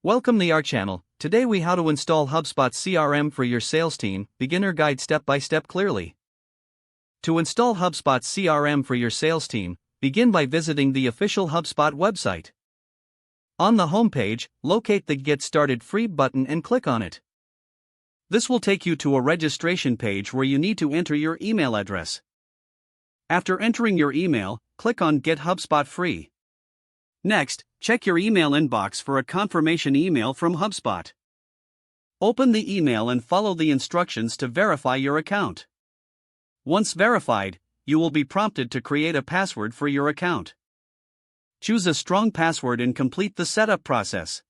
Welcome to our channel. Today we how to install HubSpot CRM for your sales team, beginner guide step by step clearly. To install HubSpot CRM for your sales team, begin by visiting the official HubSpot website. On the homepage, locate the Get Started Free button and click on it. This will take you to a registration page where you need to enter your email address. After entering your email, click on Get HubSpot Free. Next, check your email inbox for a confirmation email from HubSpot. Open the email and follow the instructions to verify your account. Once verified, you will be prompted to create a password for your account. Choose a strong password and complete the setup process.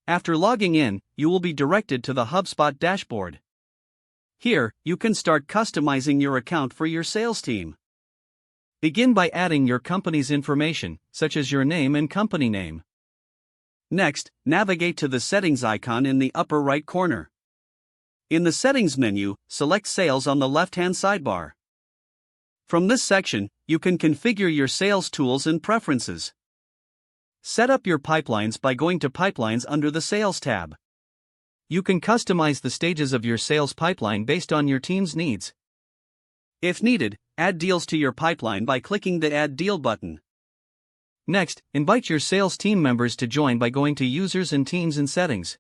After logging in, you will be directed to the HubSpot dashboard. Here, you can start customizing your account for your sales team. Begin by adding your company's information, such as your name and company name. Next, navigate to the settings icon in the upper right corner. In the settings menu, select Sales on the left-hand sidebar. From this section, you can configure your sales tools and preferences. Set up your pipelines by going to Pipelines under the Sales tab. You can customize the stages of your sales pipeline based on your team's needs. If needed, add deals to your pipeline by clicking the Add Deal button. Next, invite your sales team members to join by going to Users and Teams in Settings.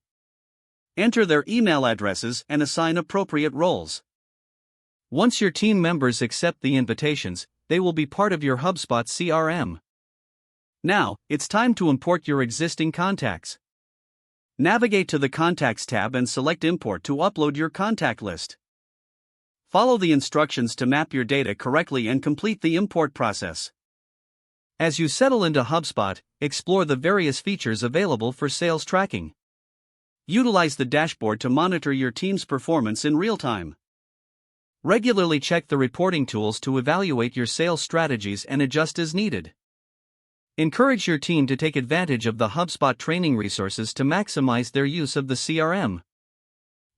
Enter their email addresses and assign appropriate roles. Once your team members accept the invitations, they will be part of your HubSpot CRM. Now, it's time to import your existing contacts. Navigate to the Contacts tab and select Import to upload your contact list. Follow the instructions to map your data correctly and complete the import process. As you settle into HubSpot, explore the various features available for sales tracking. Utilize the dashboard to monitor your team's performance in real time. Regularly check the reporting tools to evaluate your sales strategies and adjust as needed. Encourage your team to take advantage of the HubSpot training resources to maximize their use of the CRM.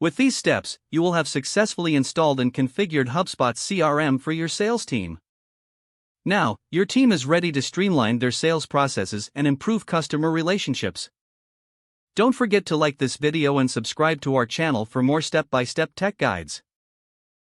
With these steps, you will have successfully installed and configured HubSpot CRM for your sales team. Now, your team is ready to streamline their sales processes and improve customer relationships. Don't forget to like this video and subscribe to our channel for more step-by-step tech guides.